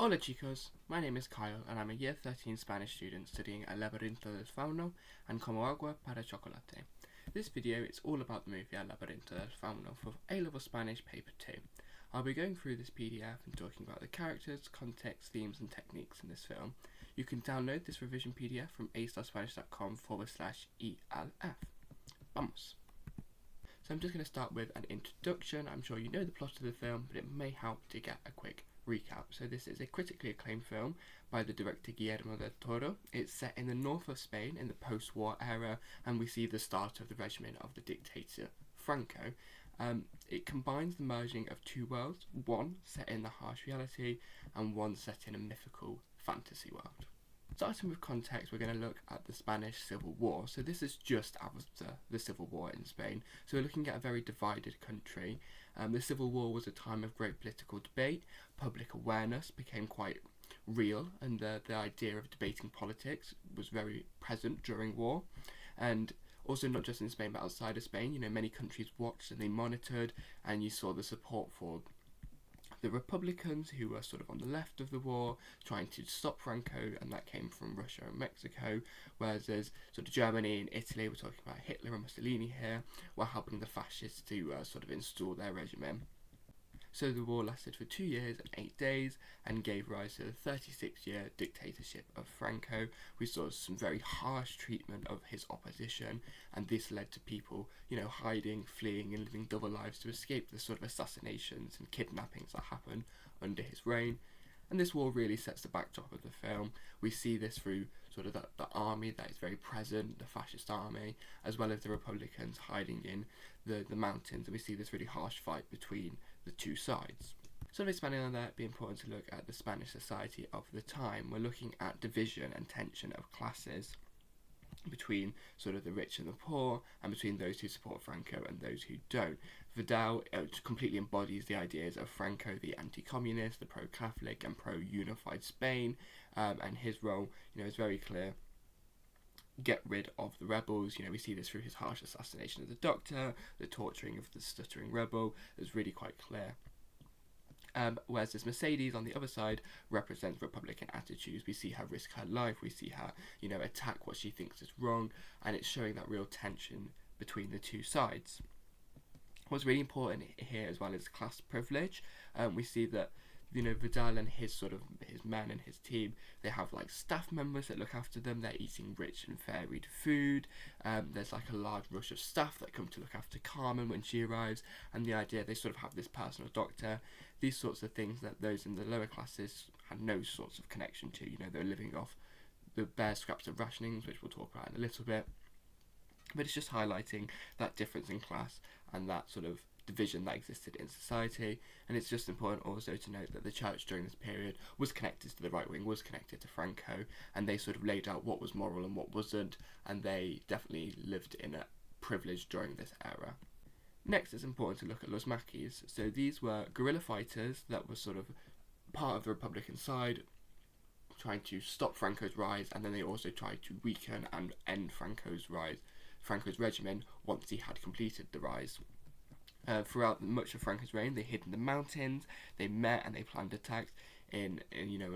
Hola chicos, my name is Kyle and I'm a Year 13 Spanish student studying at Laberinto Del Fauno and Como Agua para Chocolate. This video is all about the movie Laberinto Del Fauno for A-Level Spanish Paper 2. I'll be going through this PDF and talking about the characters, context, themes and techniques in this film. You can download this revision PDF from a-spanish.com/ELF. Vamos! So I'm just going to start with an introduction. I'm sure you know the plot of the film, but it may help to get a quick recap. So this is a critically acclaimed film by the director Guillermo del Toro. It's set in the north of Spain in the post-war era, and we see the start of the regime of the dictator Franco. It combines the merging of two worlds, one set in the harsh reality and one set in a mythical fantasy world. Starting with context, we're going to look at the Spanish Civil War. So this is just after the Civil War in Spain. So we're looking at a very divided country. The Civil War was a time of great political debate. Public awareness became quite real, and the idea of debating politics was very present during war. And also not just in Spain but outside of Spain, many countries watched and they monitored, and you saw the support for the Republicans, who were sort of on the left of the war, trying to stop Franco, and that came from Russia and Mexico, whereas there's sort of Germany and Italy, we're talking about Hitler and Mussolini here, were helping the fascists to sort of install their regime. So the war lasted for 2 years and 8 days and gave rise to the 36-year dictatorship of Franco. We saw some very harsh treatment of his opposition, and this led to people, hiding, fleeing and living double lives to escape the sort of assassinations and kidnappings that happened under his reign. And this war really sets the backdrop of the film. We see this through sort of the army that is very present, the fascist army, as well as the Republicans hiding in the mountains, and we see this really harsh fight between the two sides. Sort of expanding on that, it'd be important to look at the Spanish society of the time. We're looking at division and tension of classes between sort of the rich and the poor, and between those who support Franco and those who don't. Vidal completely embodies the ideas of Franco, the anti-communist, the pro-Catholic and pro-unified Spain, and his role, is very clear. Get rid of the rebels. We see this through his harsh assassination of the doctor, the torturing of the stuttering rebel. It's really quite clear. Whereas this Mercedes on the other side represents Republican attitudes. We see her risk her life, we see her, attack what she thinks is wrong, and it's showing that real tension between the two sides. What's really important here as well is class privilege. We see that Vidal and his men and his team, they have like staff members that look after them. They're eating rich and varied food. There's like a large rush of staff that come to look after Carmen when she arrives, and the idea they sort of have this personal doctor. These sorts of things that those in the lower classes had no sorts of connection to. They're living off the bare scraps of rationings, which we'll talk about in a little bit. But it's just highlighting that difference in class and that sort of division that existed in society. And it's just important also to note that the church during this period was connected to the right wing, was connected to Franco, and they sort of laid out what was moral and what wasn't, and they definitely lived in a privilege during this era. Next, it's important to look at Los Maquis. So these were guerrilla fighters that were sort of part of the Republican side, trying to stop Franco's rise, and then they also tried to weaken and end Franco's regime once he had completed the rise. Throughout much of Franco's reign, they hid in the mountains, they met and they planned attacks in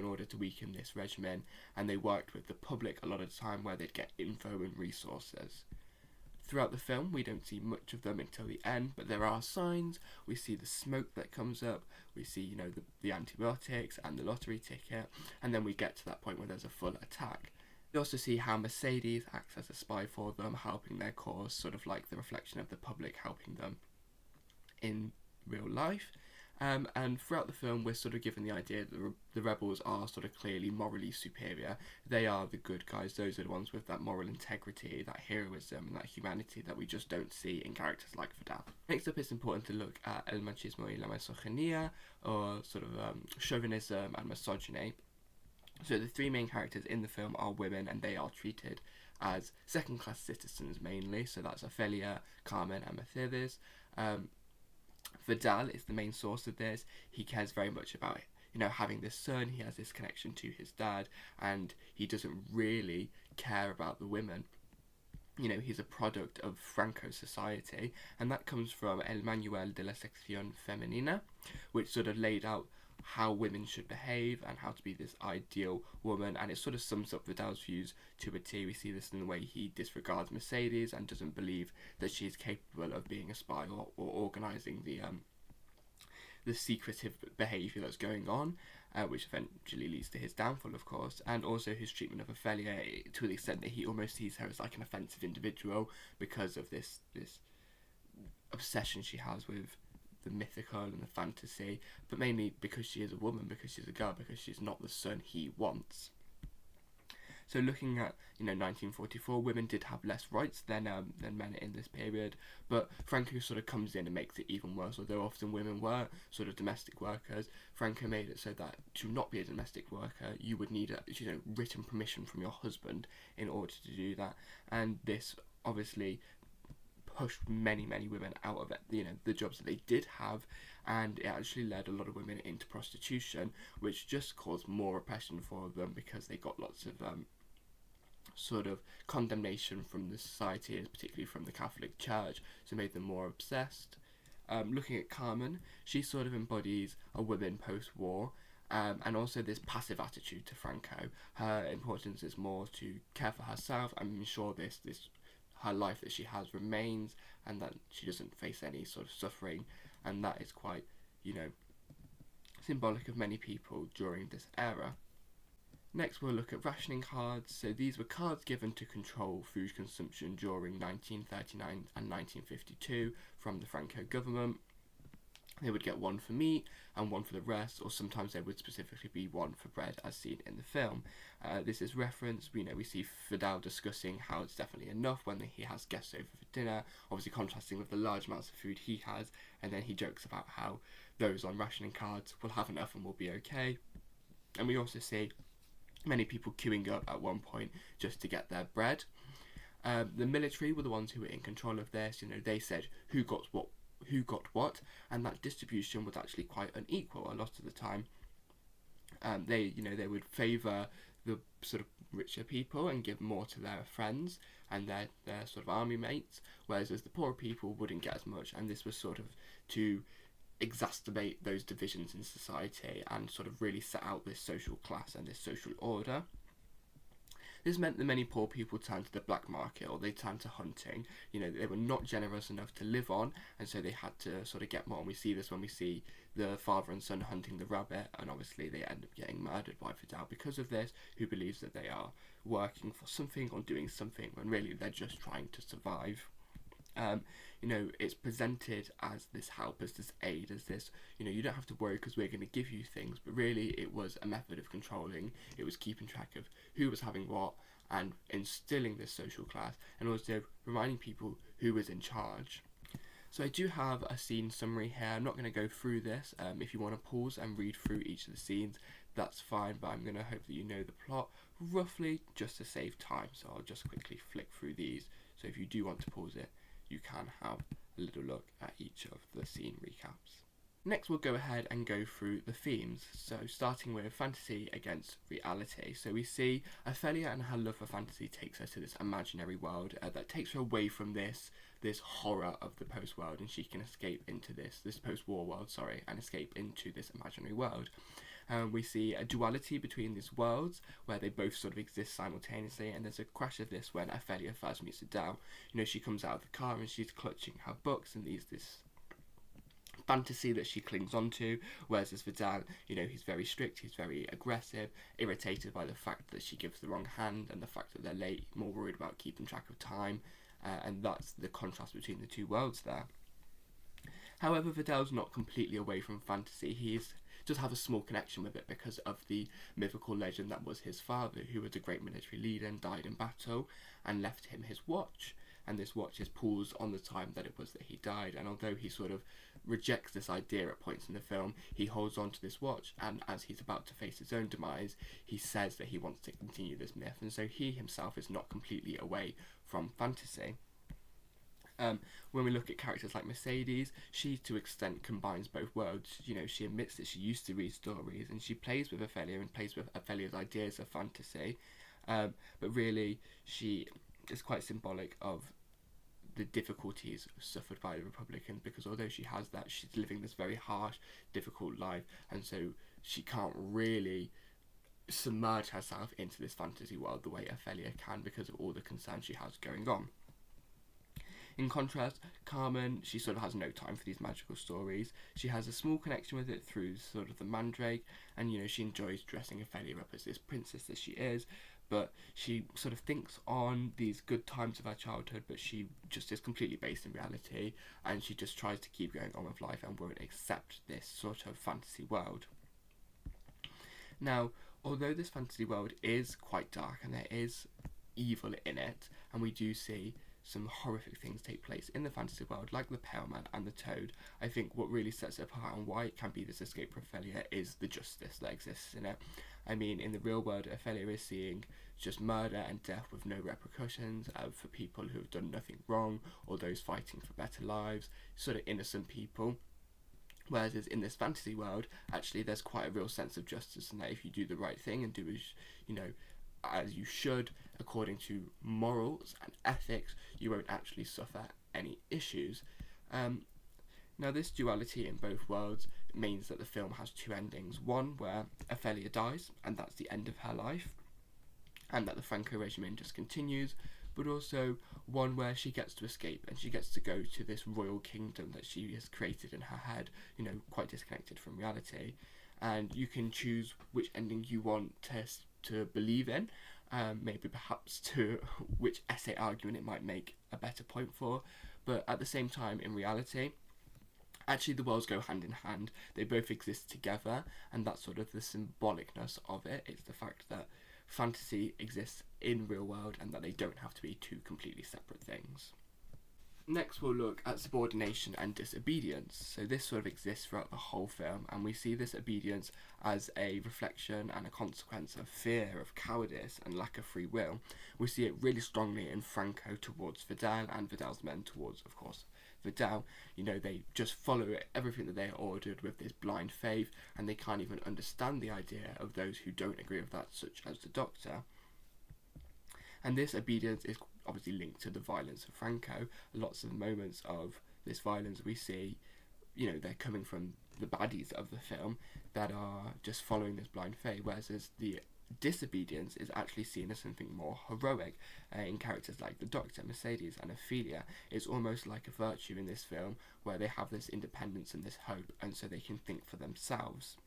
order to weaken this regime, and they worked with the public a lot of the time where they'd get info and resources. Throughout the film, we don't see much of them until the end, but there are signs. We see the smoke that comes up, we see, the antibiotics and the lottery ticket, and then we get to that point where there's a full attack. We also see how Mercedes acts as a spy for them, helping their cause, sort of like the reflection of the public helping them in real life. And throughout the film, we're sort of given the idea that the rebels are sort of clearly morally superior. They are the good guys. Those are the ones with that moral integrity, that heroism, and that humanity that we just don't see in characters like Vidal. Next up, it's important to look at el machismo y la misoginia, or sort of chauvinism and misogyny. So the three main characters in the film are women, and they are treated as second-class citizens mainly. So that's Ofelia, Carmen, and Mercedes. Vidal is the main source of this. He cares very much about having this son. He has this connection to his dad, and he doesn't really care about the women. He's a product of Franco's society, and that comes from El Manual de la Sección Femenina, which sort of laid out how women should behave and how to be this ideal woman, and it sort of sums up Vidal's views to a T. We see this in the way he disregards Mercedes and doesn't believe that she's capable of being a spy or organising the secretive behaviour that's going on, which eventually leads to his downfall, of course, and also his treatment of Ofelia to the extent that he almost sees her as like an offensive individual because of this obsession she has with the mythical and the fantasy, but mainly because she is a woman, because she's a girl, because she's not the son he wants. So looking at 1944, women did have less rights than men in this period, but Franco sort of comes in and makes it even worse. Although often women were sort of domestic workers, Franco made it so that to not be a domestic worker, you would need a written permission from your husband in order to do that, and this obviously pushed many women out of it, the jobs that they did have, and it actually led a lot of women into prostitution, which just caused more oppression for them because they got lots of sort of condemnation from the society, particularly from the Catholic Church, so made them more obsessed. Looking at Carmen, she sort of embodies a woman post-war, and also this passive attitude to Franco. Her importance is more to care for herself and ensure this her life that she has remains, and that she doesn't face any sort of suffering, and that is quite, symbolic of many people during this era. Next we'll look at rationing cards. So these were cards given to control food consumption during 1939 and 1952 from the Franco government. They would get one for meat and one for the rest, or sometimes there would specifically be one for bread, as seen in the film. This is referenced, we see Vidal discussing how it's definitely enough when he has guests over for dinner, obviously contrasting with the large amounts of food he has, and then he jokes about how those on rationing cards will have enough and will be okay. And we also see many people queuing up at one point just to get their bread. The military were the ones who were in control of this. They said who got what, and that distribution was actually quite unequal a lot of the time. They would favour the sort of richer people and give more to their friends and their sort of army mates, whereas the poorer people wouldn't get as much, and this was sort of to exacerbate those divisions in society and sort of really set out this social class and this social order. This meant that many poor people turned to the black market, or they turned to hunting. They were not generous enough to live on, and so they had to sort of get more. And we see this when we see the father and son hunting the rabbit, and obviously they end up getting murdered by Vidal because of this, who believes that they are working for something or doing something when really they're just trying to survive. It's presented as this help, as this aid, as this, you don't have to worry because we're going to give you things, but really it was a method of controlling. It was keeping track of who was having what and instilling this social class, and also reminding people who was in charge. So I do have a scene summary here. I'm not going to go through this. If you want to pause and read through each of the scenes, that's fine, but I'm going to hope that you know the plot roughly just to save time, so I'll just quickly flick through these. So if you do want to pause it, you can have a little look at each of the scene recaps. Next we'll go ahead and go through the themes, so starting with fantasy against reality. So we see Ofelia and her love for fantasy takes her to this imaginary world that takes her away from this horror of the post-world, and she can escape into this post-war world, and escape into this imaginary world. We see a duality between these worlds where they both sort of exist simultaneously, and there's a crash of this when Ofelia first meets Vidal. She comes out of the car and she's clutching her books and this fantasy that she clings onto, whereas as Vidal, he's very strict, he's very aggressive, irritated by the fact that she gives the wrong hand and the fact that they're late, more worried about keeping track of time, and that's the contrast between the two worlds there. However, Vidal's not completely away from fantasy. He's just have a small connection with it because of the mythical legend that was his father, who was a great military leader and died in battle, and left him his watch. And this watch is paused on the time that it was that he died. And although he sort of rejects this idea at points in the film, he holds on to this watch, and as he's about to face his own demise, he says that he wants to continue this myth, and so he himself is not completely away from fantasy. When we look at characters like Mercedes, she to extent combines both worlds. She admits that she used to read stories and she plays with Ofelia and plays with Ophelia's ideas of fantasy, but really she is quite symbolic of the difficulties suffered by the Republicans, because although she has that, she's living this very harsh, difficult life, and so she can't really submerge herself into this fantasy world the way Ofelia can because of all the concerns she has going on. In contrast, Carmen, she sort of has no time for these magical stories. She has a small connection with it through sort of the Mandrake, and she enjoys dressing Ofelia up as this princess that she is, but she sort of thinks on these good times of her childhood, but she just is completely based in reality, and she just tries to keep going on with life and won't accept this sort of fantasy world. Now, although this fantasy world is quite dark and there is evil in it, and we do see some horrific things take place in the fantasy world, like the Pale Man and the Toad, I think what really sets it apart and why it can be this escape for Ofelia is the justice that exists in it. I mean, in the real world, Ofelia is seeing just murder and death with no repercussions for people who have done nothing wrong, or those fighting for better lives, sort of innocent people. Whereas in this fantasy world, actually there's quite a real sense of justice, and that if you do the right thing and do as you should, according to morals and ethics, you won't actually suffer any issues. Now, this duality in both worlds means that the film has two endings. One where Ofelia dies, and that's the end of her life, and that the Franco regime just continues, but also one where she gets to escape and she gets to go to this royal kingdom that she has created in her head, quite disconnected from reality. And you can choose which ending you want to believe in, maybe perhaps to which essay argument it might make a better point for, but at the same time, in reality, actually the worlds go hand in hand. They both exist together, and that's sort of the symbolicness of it. It's the fact that fantasy exists in real world and that they don't have to be two completely separate things. Next, we'll look at subordination and disobedience. So this sort of exists throughout the whole film, and we see this obedience as a reflection and a consequence of fear, of cowardice, and lack of free will. We see it really strongly in Franco towards Vidal, and Vidal's men towards, of course, Vidal. They just follow everything that they are ordered with this blind faith, and they can't even understand the idea of those who don't agree with that, such as the Doctor. And this obedience is obviously linked to the violence of Franco. Lots of moments of this violence we see, they're coming from the baddies of the film that are just following this blind faith, whereas the disobedience is actually seen as something more heroic in characters like the Doctor, Mercedes, and Ofelia. It's almost like a virtue in this film where they have this independence and this hope, and so they can think for themselves.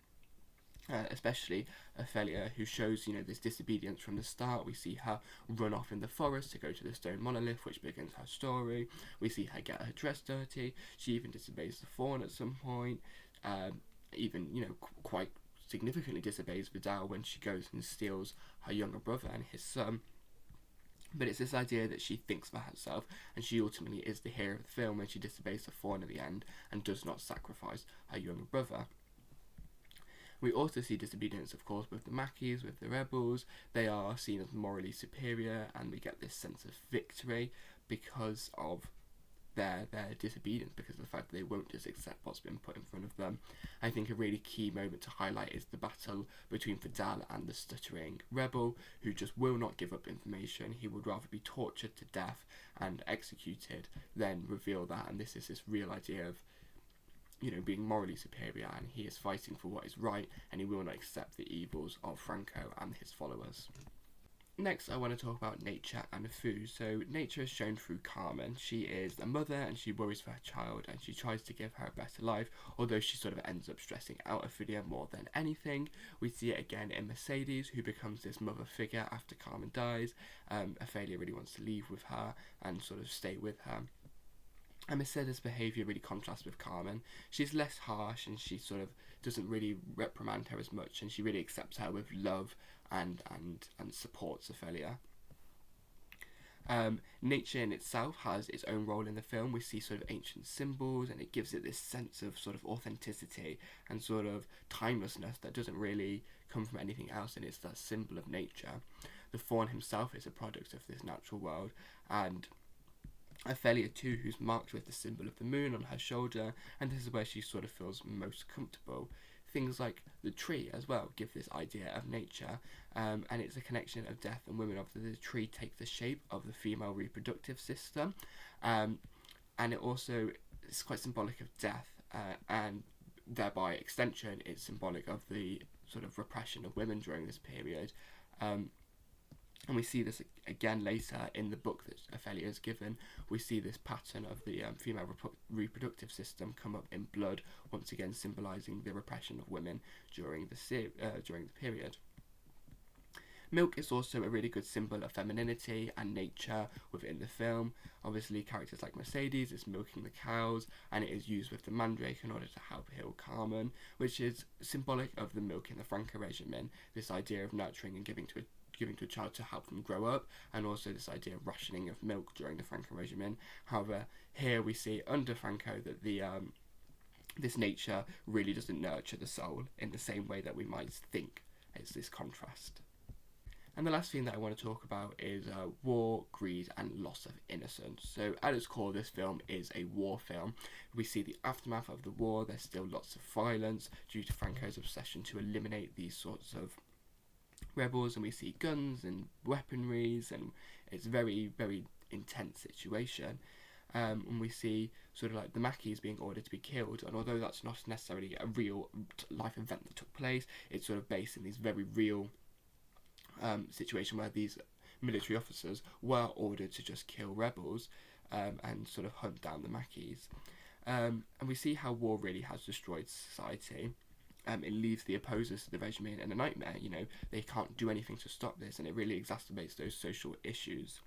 Especially Ofelia, who shows this disobedience from the start. We see her run off in the forest to go to the stone monolith, which begins her story. We see her get her dress dirty. She even disobeys the fawn at some point. Quite significantly disobeys Vidal when she goes and steals her younger brother and his son. But it's this idea that she thinks for herself, and she ultimately is the hero of the film when she disobeys the fawn at the end and does not sacrifice her younger brother. We also see disobedience, of course, with the Maquis, with the rebels. They are seen as morally superior, and we get this sense of victory because of their disobedience, because of the fact that they won't just accept what's been put in front of them. I think a really key moment to highlight is the battle between Vidal and the stuttering rebel, who just will not give up information. He would rather be tortured to death and executed than reveal that, and this is this real idea of being morally superior, and he is fighting for what is right, and he will not accept the evils of Franco and his followers. Next, I want to talk about nature and food. So nature is shown through Carmen. She is a mother, and she worries for her child, and she tries to give her a better life, although she sort of ends up stressing out Ofelia more than anything. We see it again in Mercedes, who becomes this mother figure after Carmen dies. Ofelia really wants to leave with her and sort of stay with her. And Mercedes' behaviour really contrasts with Carmen. She's less harsh, and she sort of doesn't really reprimand her as much, and she really accepts her with love and supports Ofelia. Nature in itself has its own role in the film. We see sort of ancient symbols, and it gives it this sense of sort of authenticity and sort of timelessness that doesn't really come from anything else, and it's that symbol of nature. The faun himself is a product of this natural world, and Ofelia too, who's marked with the symbol of the moon on her shoulder, and this is where she sort of feels most comfortable. Things like the tree as well give this idea of nature, and it's a connection of death and women. Obviously, the tree takes the shape of the female reproductive system, and it also is quite symbolic of death, and thereby extension, it's symbolic of the sort of repression of women during this period. And we see this again later in the book that Ofelia is given. We see this pattern of the female reproductive system come up in blood, once again symbolising the repression of women during the period. Milk is also a really good symbol of femininity and nature within the film. Obviously, characters like Mercedes is milking the cows, and it is used with the mandrake in order to help heal Carmen, which is symbolic of the milk in the Franco regimen, this idea of nurturing and giving to a child to help them grow up, and also this idea of rationing of milk during the Franco regimen. However, here we see under Franco that the this nature really doesn't nurture the soul in the same way that we might think. It's this contrast. And the last thing that I want to talk about is war, greed, and loss of innocence. So at its core, this film is a war film. We see the aftermath of the war. There's still lots of violence due to Franco's obsession to eliminate these sorts of rebels, and we see guns and weaponries, and it's a very, very intense situation. And we see sort of like the Maquis being ordered to be killed, and although that's not necessarily a real life event that took place, it's sort of based in these very real situation where these military officers were ordered to just kill rebels and sort of hunt down the Maquis. And we see how war really has destroyed society. It leaves the opposers to the regime in a nightmare. You know, they can't do anything to stop this, and it really exacerbates those social issues.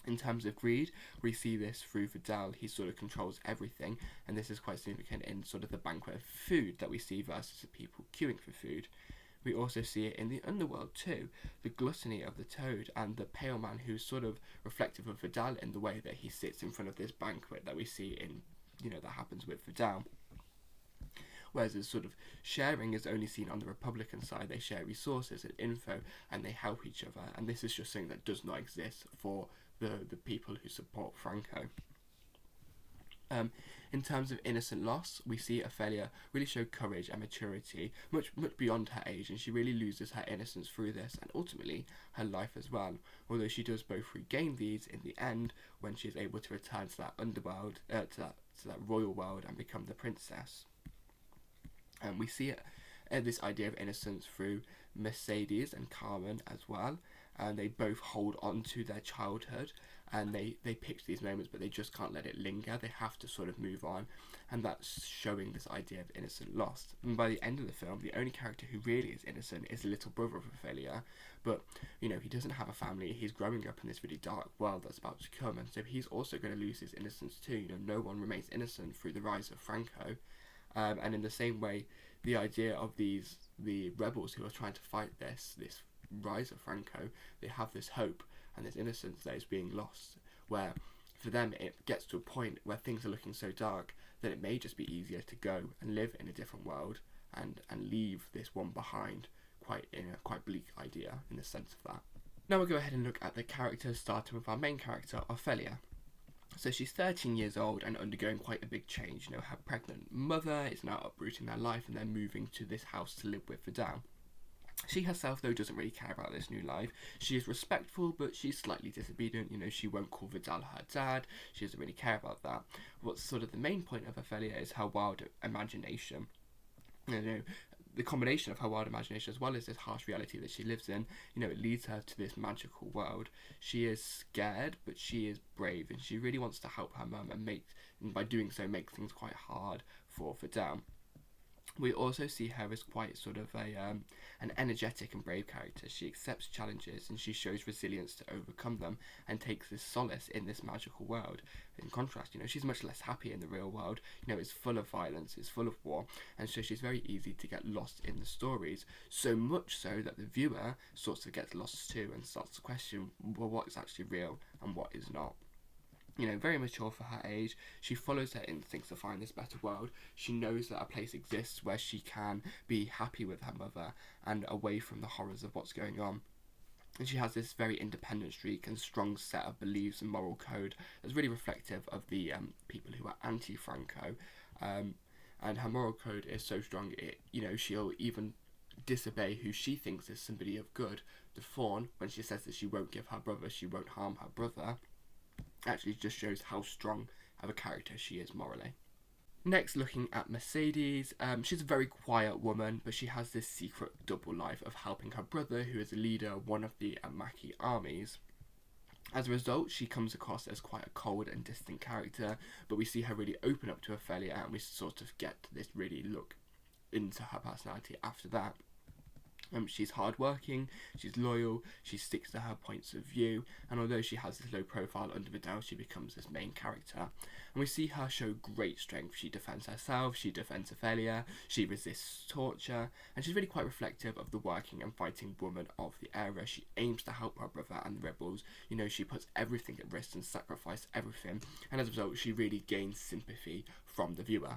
In terms of greed, we see this through Vidal. He sort of controls everything, and this is quite significant in sort of the banquet of food that we see versus the people queuing for food. We also see it in the underworld too, the gluttony of the toad and the pale man, who's sort of reflective of Vidal in the way that he sits in front of this banquet that we see in, that happens with Vidal. Whereas this sort of sharing is only seen on the Republican side. They share resources and info, and they help each other, and this is just something that does not exist for the people who support Franco. In terms of innocent loss, we see Ofelia really show courage and maturity, much beyond her age, and she really loses her innocence through this, and ultimately her life as well. Although she does both regain these in the end, when she is able to return to that underworld, to that royal world, and become the princess. And we see this idea of innocence through Mercedes and Carmen as well, and they both hold on to their childhood, and they pick these moments, but they just can't let it linger. They have to sort of move on, and that's showing this idea of innocent loss. And by the end of the film, the only character who really is innocent is the little brother of Ofelia, but he doesn't have a family. He's growing up in this really dark world that's about to come, and so he's also going to lose his innocence too. No one remains innocent through the rise of Franco. And in the same way, the idea of the rebels who are trying to fight this rise of Franco, they have this hope and this innocence that is being lost, where for them it gets to a point where things are looking so dark that it may just be easier to go and live in a different world and leave this one behind, quite bleak idea in the sense of that. Now we'll go ahead and look at the characters, starting with our main character, Ofelia. So she's 13 years old and undergoing quite a big change. Her pregnant mother is now uprooting their life, and they're moving to this house to live with Vidal. She herself, though, doesn't really care about this new life. She is respectful, but she's slightly disobedient. She won't call Vidal her dad. She doesn't really care about that. What's sort of the main point of Ofelia is her wild imagination. The combination of her wild imagination as well as this harsh reality that she lives in, it leads her to this magical world. She is scared, but she is brave, and she really wants to help her mum, and by doing so make things quite hard for Vidal. We also see her as quite sort of an energetic and brave character. She accepts challenges, and she shows resilience to overcome them, and takes this solace in this magical world. In contrast, she's much less happy in the real world. It's full of violence, it's full of war, and so she's very easy to get lost in the stories. So much so that the viewer sort of gets lost too, and starts to question, well, what is actually real and what is not. Very mature for her age. She follows her instincts to find this better world. She knows that a place exists where she can be happy with her mother and away from the horrors of what's going on. And she has this very independent streak and strong set of beliefs and moral code that's really reflective of the people who are anti-Franco. And her moral code is so strong, she'll even disobey who she thinks is somebody of good. The Fawn, when she says that she won't harm her brother, actually just shows how strong of a character she is morally. Next, looking at Mercedes, she's a very quiet woman, but she has this secret double life of helping her brother, who is a leader of one of the Maquis armies. As a result, she comes across as quite a cold and distant character, but we see her really open up to Ofelia, and we sort of get this really look into her personality after that. She's hardworking, she's loyal, she sticks to her points of view, and although she has this low profile under Vidal, she becomes this main character. And we see her show great strength. She defends herself, she defends Ofelia, she resists torture, and she's really quite reflective of the working and fighting woman of the era. She aims to help her brother and the rebels. You know, she puts everything at risk and sacrifices everything, and as a result, she really gains sympathy from the viewer.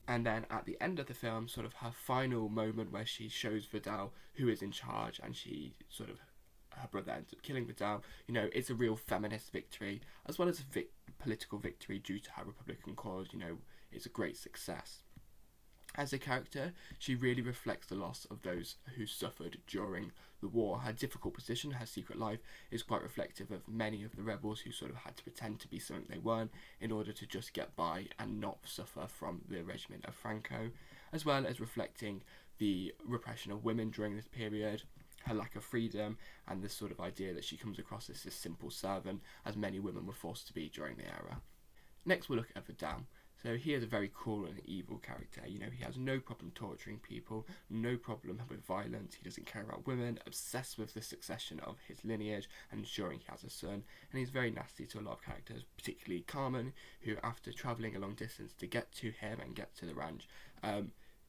And then at the end of the film, sort of her final moment where she shows Vidal who is in charge, and her brother ends up killing Vidal. You know, it's a real feminist victory, as well as a political victory due to her Republican cause. You know, it's a great success. As a character, she really reflects the loss of those who suffered during the war. Her difficult position, her secret life, is quite reflective of many of the rebels who sort of had to pretend to be something they weren't in order to just get by and not suffer from the regime of Franco, as well as reflecting the repression of women during this period, her lack of freedom, and this sort of idea that she comes across as this simple servant, as many women were forced to be during the era. Next, we'll look at Vidal. So he is a very cruel and evil character. You know, he has no problem torturing people, no problem with violence, he doesn't care about women, obsessed with the succession of his lineage and ensuring he has a son, and he's very nasty to a lot of characters, particularly Carmen, who after travelling a long distance to get to him and get to the ranch,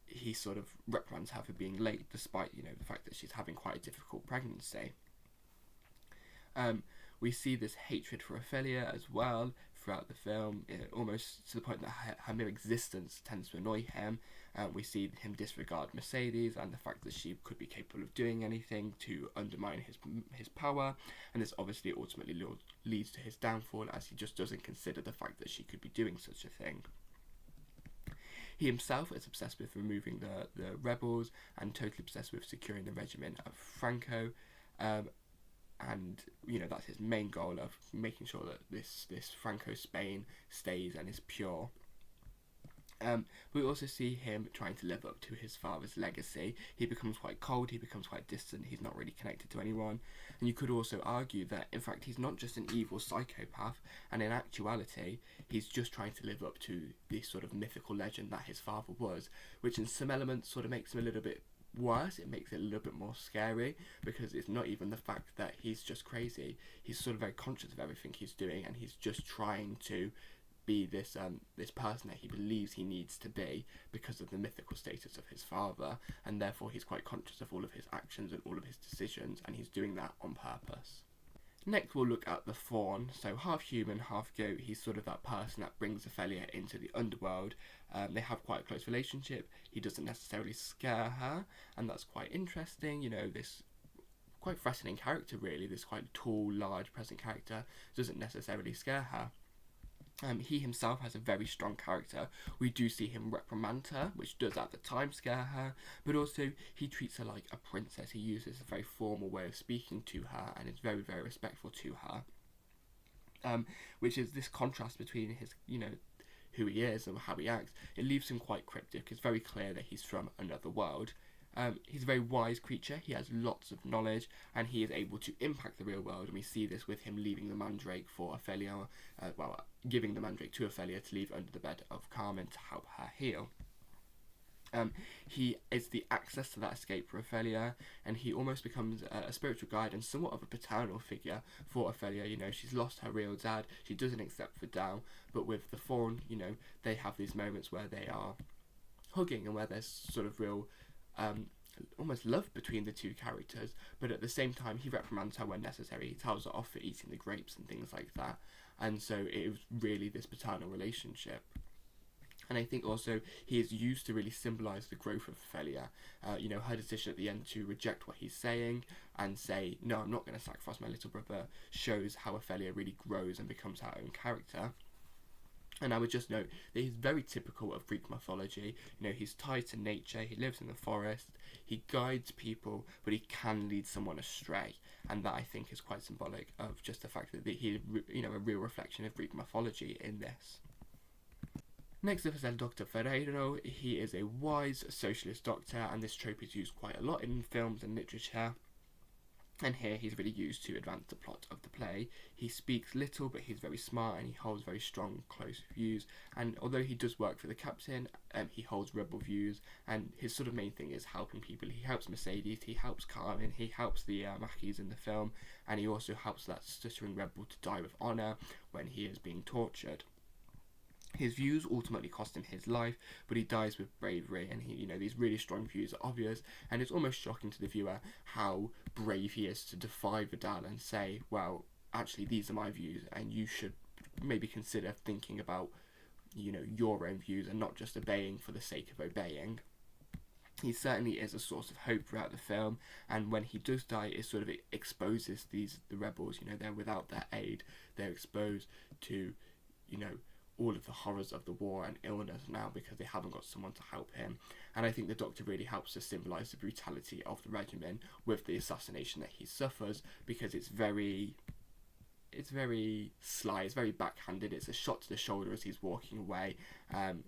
he sort of reprimands her for being late, despite, you know, the fact that she's having quite a difficult pregnancy. We see this hatred for Ofelia as well throughout the film, almost to the point that her mere existence tends to annoy him. We see him disregard Mercedes and the fact that she could be capable of doing anything to undermine his power, and this obviously ultimately leads to his downfall, as he just doesn't consider the fact that she could be doing such a thing. He himself is obsessed with removing the rebels and totally obsessed with securing the regime of Franco. And, you know, that's his main goal of making sure that this Franco Spain stays and is pure. We also see him trying to live up to his father's legacy. He becomes quite cold, he becomes quite distant, he's not really connected to anyone. And you could also argue that, in fact, he's not just an evil psychopath, and in actuality, he's just trying to live up to this sort of mythical legend that his father was, which in some elements sort of makes him a little bit worse. It makes it a little bit more scary, because it's not even the fact that he's just crazy. He's sort of very conscious of everything he's doing, and he's just trying to be this person that he believes he needs to be because of the mythical status of his father, and therefore he's quite conscious of all of his actions and all of his decisions, and he's doing that on purpose. Next, we'll look at the Faun. So half human, half goat. He's sort of that person that brings Ofelia into the underworld. They have quite a close relationship. He doesn't necessarily scare her, and that's quite interesting. You know, this quite fascinating character, really. This quite tall, large, present character doesn't necessarily scare her. He himself has a very strong character. We do see him reprimand her, which does at the time scare her, but also he treats her like a princess. He uses a very formal way of speaking to her and is very, very respectful to her. Which is this contrast between his, you know, who he is and how he acts. It leaves him quite cryptic. It's very clear that he's from another world. He's a very wise creature, he has lots of knowledge, and he is able to impact the real world, and we see this with him leaving the mandrake for Ofelia, giving the mandrake to Ofelia to leave under the bed of Carmen to help her heal. He is the access to that escape for Ofelia, and he almost becomes a spiritual guide and somewhat of a paternal figure for Ofelia. You know, she's lost her real dad, she doesn't accept Vidal, but with the Faun, you know, they have these moments where they are hugging and where there's sort of real almost love between the two characters, but at the same time he reprimands her when necessary. He tells her off for eating the grapes and things like that, and so it was really this paternal relationship. And I think also he is used to really symbolise the growth of Ofelia. You know, her decision at the end to reject what he's saying and say, no, I'm not going to sacrifice my little brother, shows how Ofelia really grows and becomes her own character. And I would just note that he's very typical of Greek mythology. You know, he's tied to nature, he lives in the forest, he guides people, but he can lead someone astray. And that, I think, is quite symbolic of just the fact that he, you know, a real reflection of Greek mythology in this. Next up is Dr. Ferreiro. He is a wise socialist doctor, and this trope is used quite a lot in films and literature. And here he's really used to advance the plot of the play. He speaks little, but he's very smart and he holds very strong, close views. And although he does work for the captain, he holds rebel views. And his sort of main thing is helping people. He helps Mercedes, he helps Carmen, he helps the Maquis in the film, and he also helps that stuttering rebel to die with honour when he is being tortured. His views ultimately cost him his life, but he dies with bravery, and these really strong views are obvious, and it's almost shocking to the viewer how brave he is to defy Vidal and say, well, actually these are my views, and you should maybe consider thinking about, your own views and not just obeying for the sake of obeying. He certainly is a source of hope throughout the film, and when he does die, it sort of exposes the rebels. They're without their aid, they're exposed to, all of the horrors of the war and illness now because they haven't got someone to help him. And I think the Doctor really helps to symbolise the brutality of the regime with the assassination that he suffers, because it's very sly, it's very backhanded. It's a shot to the shoulder as he's walking away, and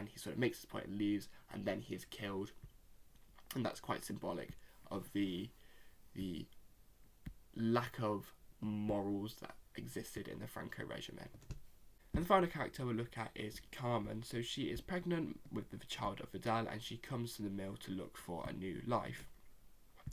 he sort of makes his point and leaves, and then he is killed. And that's quite symbolic of the lack of morals that existed in the Franco regime. And the final character we'll look at is Carmen. So she is pregnant with the child of Vidal, and she comes to the mill to look for a new life.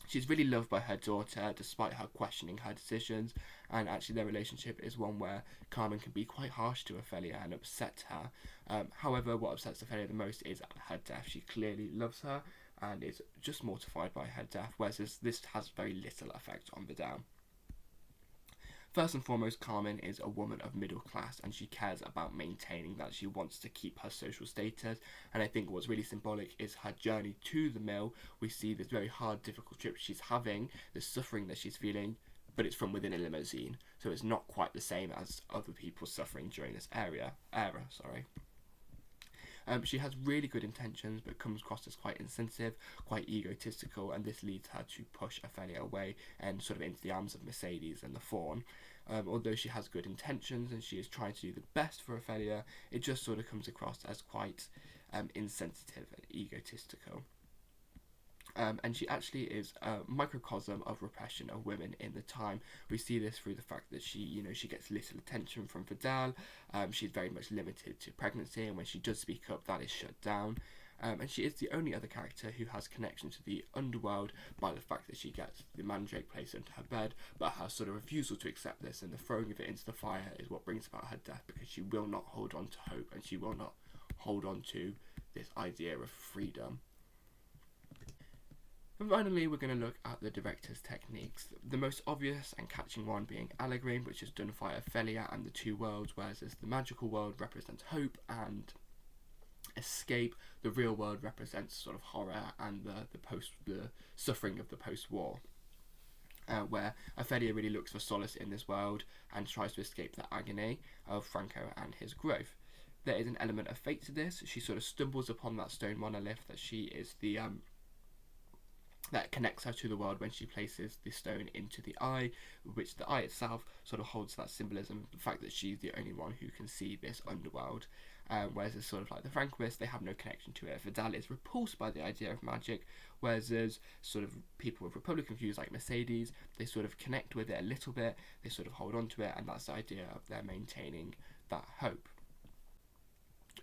She's really loved by her daughter, despite her questioning her decisions, and actually their relationship is one where Carmen can be quite harsh to Ofelia and upset her. However, what upsets Ofelia the most is her death. She clearly loves her and is just mortified by her death, whereas this has very little effect on Vidal. First and foremost, Carmen is a woman of middle class, and she cares about maintaining that. She wants to keep her social status, and I think what's really symbolic is her journey to the mill. We see this very hard, difficult trip she's having, the suffering that she's feeling, but it's from within a limousine, so it's not quite the same as other people suffering during this era. She has really good intentions, but comes across as quite insensitive, quite egotistical, and this leads her to push Ofelia away and sort of into the arms of Mercedes and the Faun. Although she has good intentions and she is trying to do the best for Ofelia, it just sort of comes across as quite insensitive and egotistical. And she actually is a microcosm of repression of women in the time. We see this through the fact that she gets little attention from Vidal. She's very much limited to pregnancy, and when she does speak up, that is shut down. And she is the only other character who has connection to the underworld by the fact that she gets the mandrake placed into her bed, but her sort of refusal to accept this and the throwing of it into the fire is what brings about her death, because she will not hold on to hope, and she will not hold on to this idea of freedom. And finally, we're going to look at the director's techniques. The most obvious and catching one being Alegory, which is done via Ofelia and the two worlds, whereas the magical world represents hope and escape. The real world represents sort of horror and the suffering of the post-war. Where Ofelia really looks for solace in this world and tries to escape the agony of Franco and his growth. There is an element of fate to this. She sort of stumbles upon that stone monolith that she is that connects her to the world when she places the stone into the eye, which the eye itself sort of holds that symbolism, the fact that she's the only one who can see this underworld. Whereas it's sort of like the Francoists, they have no connection to it. Vidal is repulsed by the idea of magic, whereas there's sort of people with Republican views like Mercedes, they sort of connect with it a little bit, they sort of hold on to it, and that's the idea of their maintaining that hope.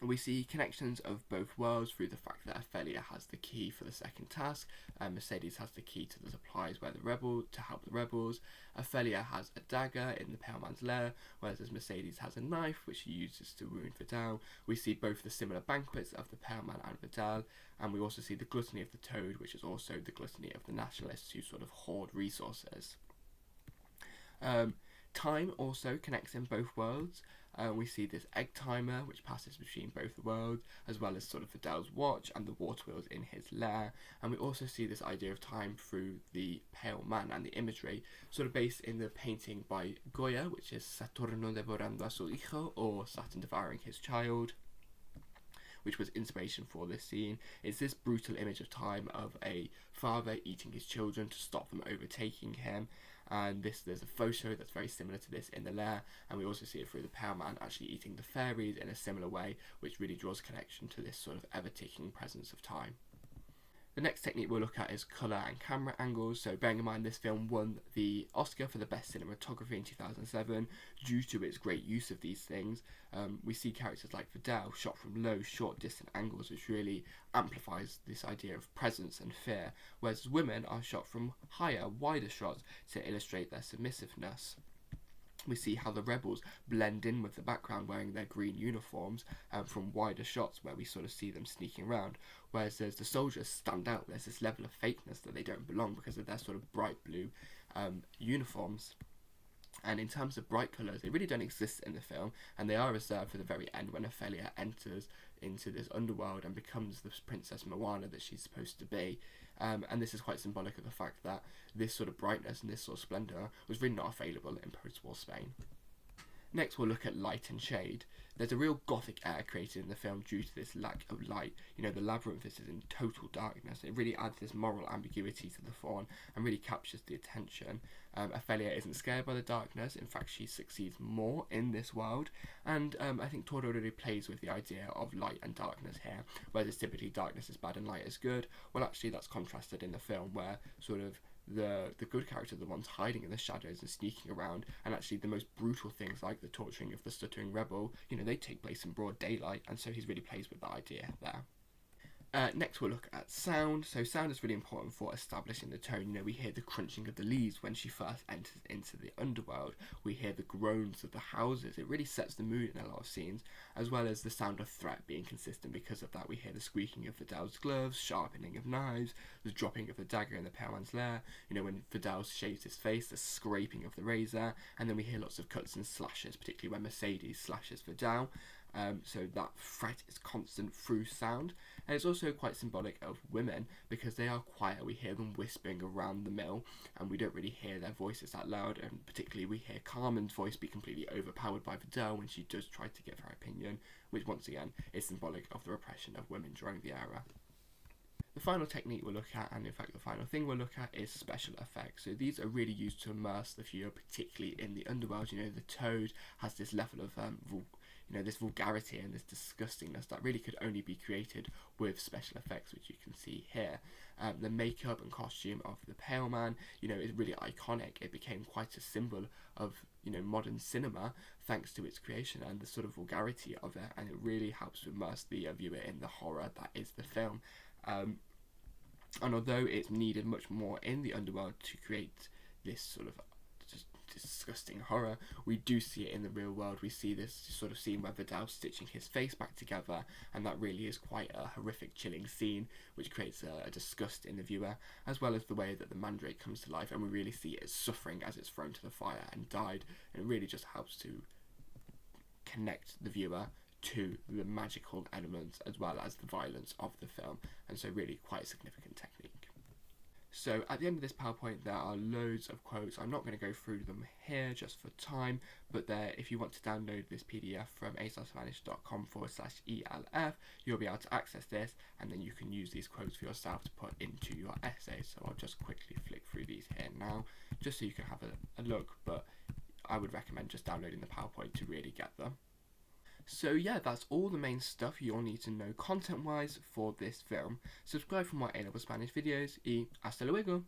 We see connections of both worlds through the fact that Ofelia has the key for the second task, and Mercedes has the key to the supplies to help the rebels. Ofelia has a dagger in the Pale Man's lair, whereas Mercedes has a knife which she uses to wound Vidal. We see both the similar banquets of the Pale Man and Vidal, and we also see the gluttony of the Toad, which is also the gluttony of the nationalists who sort of hoard resources. Time also connects in both worlds. We see this egg timer which passes between both worlds, as well as sort of Vidal's watch and the water wheels in his lair. And we also see this idea of time through the Pale Man and the imagery, sort of based in the painting by Goya, which is Saturno devorando a su hijo, or Saturn devouring his child. which was inspiration for this scene. It's this brutal image of time of a father eating his children to stop them overtaking him. And there's a photo that's very similar to this in the lair, and we also see it through the pale man actually eating the fairies in a similar way, which really draws connection to this sort of ever-ticking presence of time. The next technique we'll look at is colour and camera angles. So bearing in mind this film won the Oscar for the best cinematography in 2007 due to its great use of these things. We see characters like Vidal shot from low, short, distant angles, which really amplifies this idea of presence and fear, whereas women are shot from higher, wider shots to illustrate their submissiveness. We see how the rebels blend in with the background wearing their green uniforms from wider shots where we sort of see them sneaking around, whereas the soldiers stand out. There's this level of fakeness that they don't belong because of their sort of bright blue uniforms. And in terms of bright colours, they really don't exist in the film, and they are reserved for the very end when Ofelia enters into this underworld and becomes the Princess Moana that she's supposed to be. And this is quite symbolic of the fact that this sort of brightness and this sort of splendour was really not available in post-war Spain. Next, we'll look at light and shade. There's a real gothic air created in the film due to this lack of light. You know, the labyrinth is in total darkness. It really adds this moral ambiguity to the faun and really captures the attention. Ofelia isn't scared by the darkness. In fact, she succeeds more in this world. And I think Tordo really plays with the idea of light and darkness here, whereas typically darkness is bad and light is good. Well, actually, that's contrasted in the film where sort of the good characters are the ones hiding in the shadows and sneaking around, and actually the most brutal things like the torturing of the stuttering rebel, you know, they take place in broad daylight, and so he really plays with that idea there. Next we'll look at sound. So sound is really important for establishing the tone. You know, we hear the crunching of the leaves when she first enters into the underworld. We hear the groans of the houses. It really sets the mood in a lot of scenes, as well as the sound of threat being consistent. Because of that, we hear the squeaking of Vidal's gloves, sharpening of knives, the dropping of the dagger in the pale man's lair. You know, when Vidal shaves his face, the scraping of the razor, and then we hear lots of cuts and slashes, particularly when Mercedes slashes Vidal. So that threat is constant through sound, and it's also quite symbolic of women because they are quiet. We hear them whispering around the mill, and we don't really hear their voices that loud, and particularly we hear Carmen's voice be completely overpowered by Vidal when she does try to give her opinion, which once again is symbolic of the repression of women during the era. The final technique we'll look at, and in fact the final thing we'll look at, is special effects. So these are really used to immerse the viewer, particularly in the underworld. You know, the toad has this level of this vulgarity and this disgustingness that really could only be created with special effects, which you can see here. The makeup and costume of the pale man, you know, is really iconic. It became quite a symbol of, you know, modern cinema thanks to its creation and the sort of vulgarity of it, and it really helps to immerse the viewer in the horror that is the film. And although it's needed much more in the underworld to create this sort of just disgusting horror, we do see it in the real world. We see this sort of scene where Vidal's stitching his face back together, and that really is quite a horrific, chilling scene, which creates a disgust in the viewer, as well as the way that the mandrake comes to life, and we really see it suffering as it's thrown to the fire and died, and it really just helps to connect the viewer to the magical elements as well as the violence of the film, and so really quite a significant technique. So at the end of this PowerPoint there are loads of quotes. I'm not going to go through them here just for time, but there, if you want to download this PDF from asarspanish.com/ELF, you'll be able to access this, and then you can use these quotes for yourself to put into your essay. So I'll just quickly flick through these here now, just so you can have a look, but I would recommend just downloading the PowerPoint to really get them. So yeah, that's all the main stuff you'll need to know content-wise for this film. Subscribe for more A-Level Spanish videos y hasta luego!